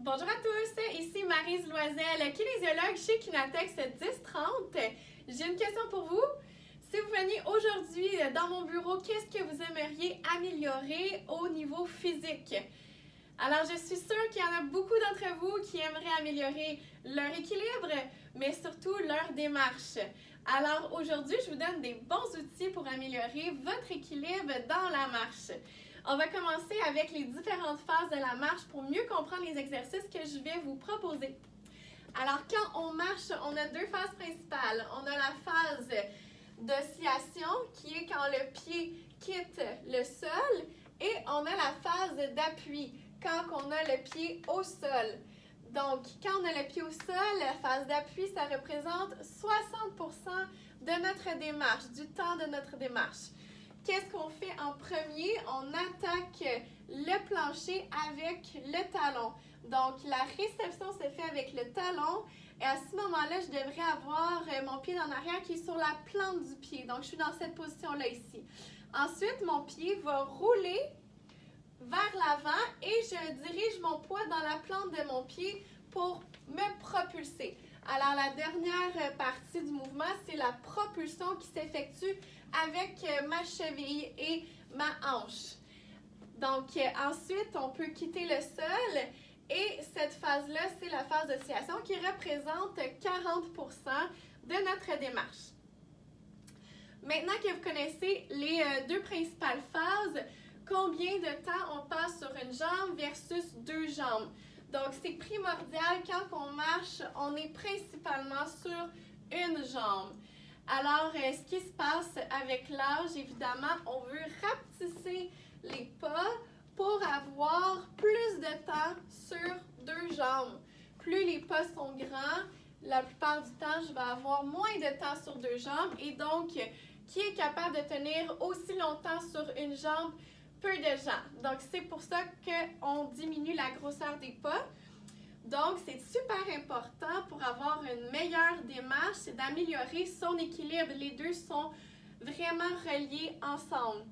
Bonjour à tous, ici Maryse Loisel, kinésiologue chez Kinatex 1030. J'ai une question pour vous. Si vous veniez aujourd'hui dans mon bureau, qu'est-ce que vous aimeriez améliorer au niveau physique? Alors, je suis sûre qu'il y en a beaucoup d'entre vous qui aimeraient améliorer leur équilibre, mais surtout leur démarche. Alors, aujourd'hui, je vous donne des bons outils pour améliorer votre équilibre dans la marche. On va commencer avec les différentes phases de la marche pour mieux comprendre les exercices que je vais vous proposer. Alors, quand on marche, on a deux phases principales. On a la phase d'oscillation, qui est quand le pied quitte le sol, et on a la phase d'appui, quand on a le pied au sol. Donc, quand on a le pied au sol, la phase d'appui, ça représente 60% de notre démarche, du temps de notre démarche. Qu'est-ce qu'on fait en premier? On attaque le plancher avec le talon. Donc, la réception se fait avec le talon. Et à ce moment-là, je devrais avoir mon pied en arrière qui est sur la plante du pied. Donc, je suis dans cette position-là ici. Ensuite, mon pied va rouler vers l'avant et je dirige mon poids dans la plante de mon pied pour me propulser. Alors, la dernière partie du mouvement, c'est la propulsion qui s'effectue avec ma cheville et ma hanche. Donc, ensuite, on peut quitter le sol et cette phase-là, c'est la phase d'oscillation qui représente 40% de notre démarche. Maintenant que vous connaissez les deux principales phases, combien de temps on passe sur une jambe versus deux jambes? Donc, c'est primordial quand on marche, on est principalement sur une jambe. Alors, ce qui se passe avec l'âge, évidemment, on veut rapetisser les pas pour avoir plus de temps sur deux jambes. Plus les pas sont grands, la plupart du temps, je vais avoir moins de temps sur deux jambes et donc, qui est capable de tenir aussi longtemps sur une jambe? Peu de gens. Donc, c'est pour ça qu'on diminue la grosseur des pas. Donc, c'est super important pour avoir une meilleure démarche, c'est d'améliorer son équilibre. Les deux sont vraiment reliés ensemble.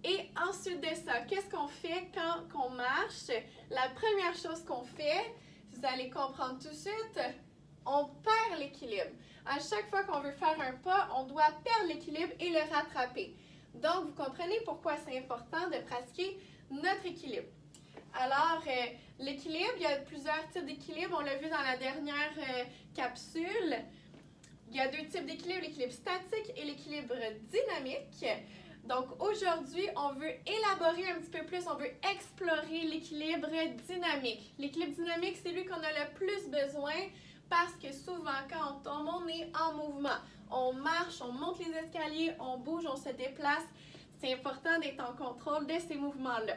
Et ensuite de ça, qu'est-ce qu'on fait quand on marche? La première chose qu'on fait, vous allez comprendre tout de suite, on perd l'équilibre. À chaque fois qu'on veut faire un pas, on doit perdre l'équilibre et le rattraper. Donc, vous comprenez pourquoi c'est important de pratiquer notre équilibre. Alors, l'équilibre, il y a plusieurs types d'équilibre. On l'a vu dans la dernière capsule. Il y a deux types d'équilibre, l'équilibre statique et l'équilibre dynamique. Donc, aujourd'hui, on veut élaborer un petit peu plus, on veut explorer l'équilibre dynamique. L'équilibre dynamique, c'est lui qu'on a le plus besoin parce que souvent, quand on tombe, on est en mouvement. On marche, on monte les escaliers, on bouge, on se déplace. C'est important d'être en contrôle de ces mouvements-là.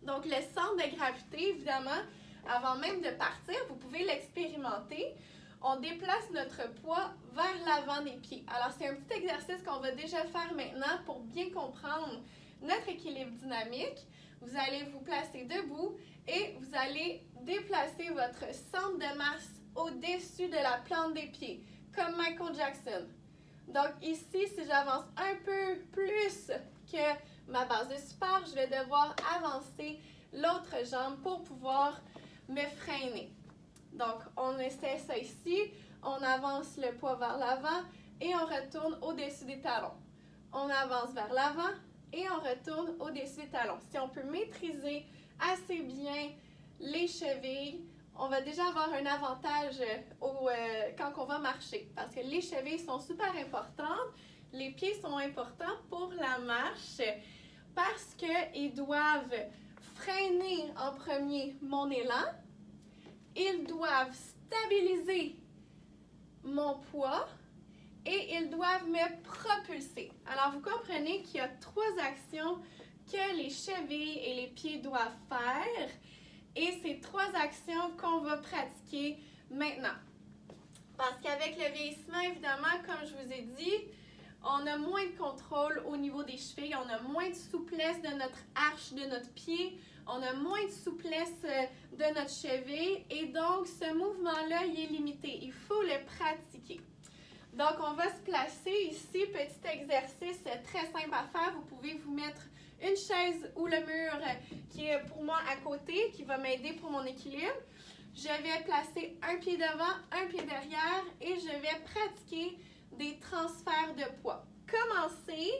Donc, le centre de gravité, évidemment, avant même de partir, vous pouvez l'expérimenter. On déplace notre poids vers l'avant des pieds. Alors, c'est un petit exercice qu'on va déjà faire maintenant pour bien comprendre notre équilibre dynamique. Vous allez vous placer debout et vous allez déplacer votre centre de masse au-dessus de la plante des pieds, comme Michael Jackson. Donc ici, si j'avance un peu plus que ma base de support, je vais devoir avancer l'autre jambe pour pouvoir me freiner. Donc, on essaie ça ici, on avance le poids vers l'avant et on retourne au-dessus des talons. On avance vers l'avant et on retourne au-dessus des talons. Si on peut maîtriser assez bien les chevilles, on va déjà avoir un avantage quand on va marcher parce que les chevilles sont super importantes, les pieds sont importants pour la marche parce qu'ils doivent freiner en premier mon élan, ils doivent stabiliser mon poids et ils doivent me propulser. Alors, vous comprenez qu'il y a trois actions que les chevilles et les pieds doivent faire. Et c'est trois actions qu'on va pratiquer maintenant. Parce qu'avec le vieillissement, évidemment, comme je vous ai dit, on a moins de contrôle au niveau des chevilles, on a moins de souplesse de notre arche de notre pied, on a moins de souplesse de notre cheville et donc ce mouvement-là, il est limité. Il faut le pratiquer. Donc, on va se placer ici, petit exercice très simple à faire. Vous pouvez vous mettre une chaise ou le mur qui est pour moi à côté, qui va m'aider pour mon équilibre. Je vais placer un pied devant, un pied derrière et je vais pratiquer des transferts de poids. Commencez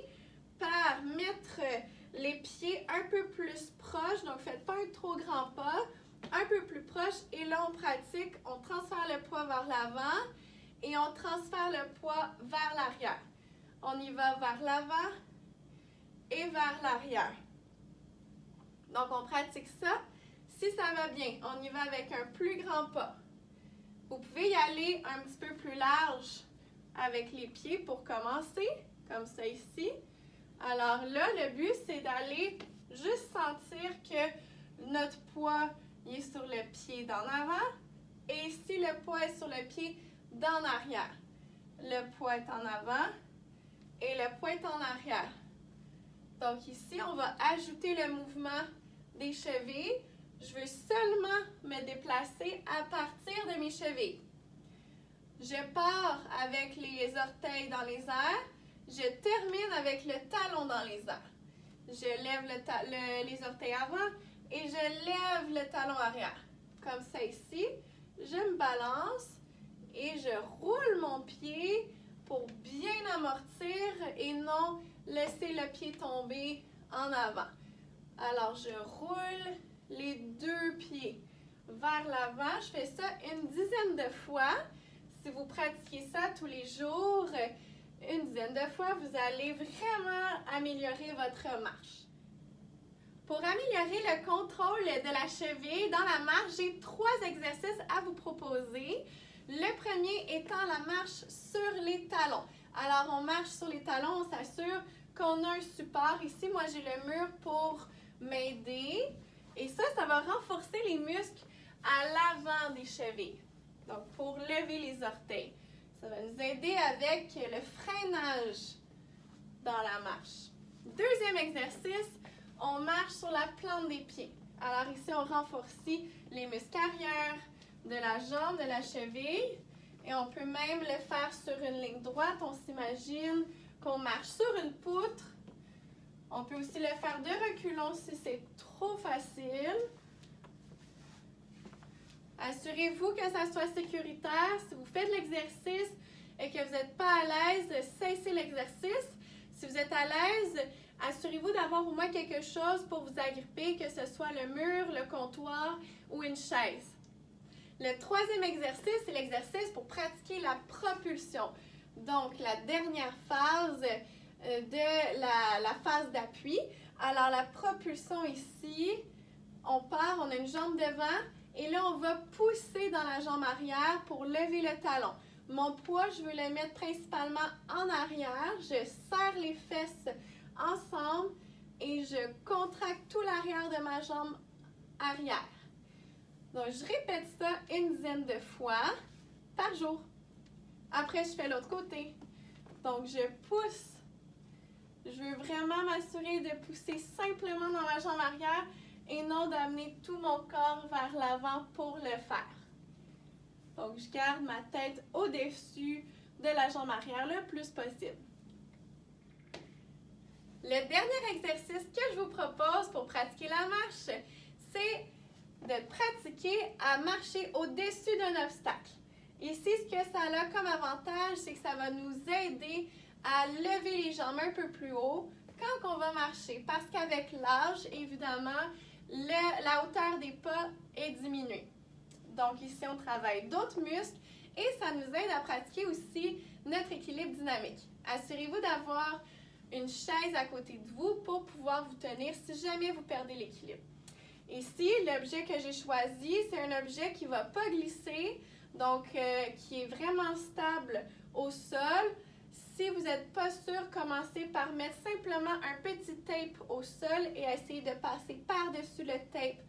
par mettre les pieds un peu plus proches, donc faites pas un trop grand pas, un peu plus proche et là on pratique, on transfère le poids vers l'avant et on transfère le poids vers l'arrière. On y va vers l'avant et vers l'arrière. Donc on pratique ça. Si ça va bien, on y va avec un plus grand pas. Vous pouvez y aller un petit peu plus large avec les pieds pour commencer, comme ça ici. Alors là, le but, c'est d'aller juste sentir que notre poids il est sur le pied d'en avant et si le poids est sur le pied d'en arrière. Le poids est en avant et le poids est en arrière. Donc ici, on va ajouter le mouvement des chevilles. Je veux seulement me déplacer à partir de mes chevilles. Je pars avec les orteils dans les airs. Je termine avec le talon dans les airs. Je lève les orteils avant et je lève le talon arrière. Comme ça ici, je me balance et je roule mon pied pour bien amortir et non laisser le pied tomber en avant. Alors, je roule les deux pieds vers l'avant. Je fais ça une dizaine de fois. Si vous pratiquez ça tous les jours, une dizaine de fois, vous allez vraiment améliorer votre marche. Pour améliorer le contrôle de la cheville dans la marche, j'ai 3 exercices à vous proposer. Le premier étant la marche sur les talons. Alors, on marche sur les talons, on s'assure qu'on a un support. Ici, moi, j'ai le mur pour m'aider. Et ça va renforcer les muscles à l'avant des chevilles. Donc, pour lever les orteils. Ça va nous aider avec le freinage dans la marche. Deuxième exercice, on marche sur la plante des pieds. Alors ici, on renforce les muscles arrière de la jambe, de la cheville. Et on peut même le faire sur une ligne droite. On s'imagine qu'on marche sur une poutre. On peut aussi le faire de reculons si c'est trop facile. Assurez-vous que ça soit sécuritaire. Si vous faites l'exercice et que vous n'êtes pas à l'aise, cessez l'exercice. Si vous êtes à l'aise, assurez-vous d'avoir au moins quelque chose pour vous agripper, que ce soit le mur, le comptoir ou une chaise. Le troisième exercice, c'est l'exercice pour pratiquer la propulsion. Donc, la dernière phase de la phase d'appui. Alors, la propulsion ici, on part, on a une jambe devant et là, on va pousser dans la jambe arrière pour lever le talon. Mon poids, je veux le mettre principalement en arrière. Je serre les fesses ensemble et je contracte tout l'arrière de ma jambe arrière. Donc, je répète ça une dizaine de fois par jour. Après, je fais l'autre côté. Donc, je pousse. Je veux vraiment m'assurer de pousser simplement dans ma jambe arrière et non d'amener tout mon corps vers l'avant pour le faire. Donc, je garde ma tête au-dessus de la jambe arrière le plus possible. Le dernier exercice que je vous propose pour pratiquer la marche, c'est de pratiquer à marcher au-dessus d'un obstacle. Ici, ce que ça a comme avantage, c'est que ça va nous aider à lever les jambes un peu plus haut quand on va marcher. Parce qu'avec l'âge, évidemment, la hauteur des pas est diminuée. Donc ici, on travaille d'autres muscles et ça nous aide à pratiquer aussi notre équilibre dynamique. Assurez-vous d'avoir une chaise à côté de vous pour pouvoir vous tenir si jamais vous perdez l'équilibre. Ici, l'objet que j'ai choisi, c'est un objet qui ne va pas glisser, donc qui est vraiment stable au sol. Si vous n'êtes pas sûr, commencez par mettre simplement un petit tape au sol et essayez de passer par-dessus le tape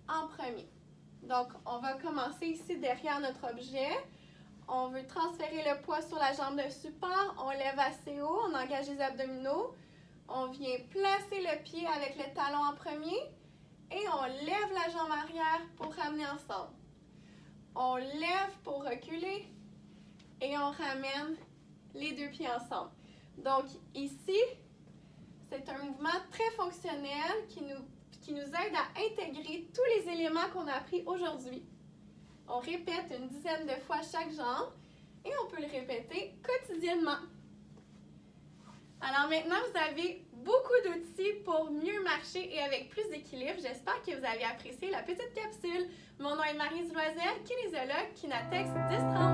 en premier. Donc, on va commencer ici derrière notre objet. On veut transférer le poids sur la jambe de support. On lève assez haut, on engage les abdominaux. On vient placer le pied avec le talon en premier et on lève la jambe arrière pour ramener ensemble. On lève pour reculer et on ramène les deux pieds ensemble. Donc ici, C'est un mouvement très fonctionnel qui nous aide à intégrer tous les éléments qu'on a appris aujourd'hui. On répète une dizaine de fois chaque jambe et on peut le répéter quotidiennement. Alors maintenant, vous avez beaucoup d'outils pour mieux marcher et avec plus d'équilibre. J'espère que vous avez apprécié la petite capsule. Mon nom est Maryse Loisel, kinésiologue Kinatex 1030.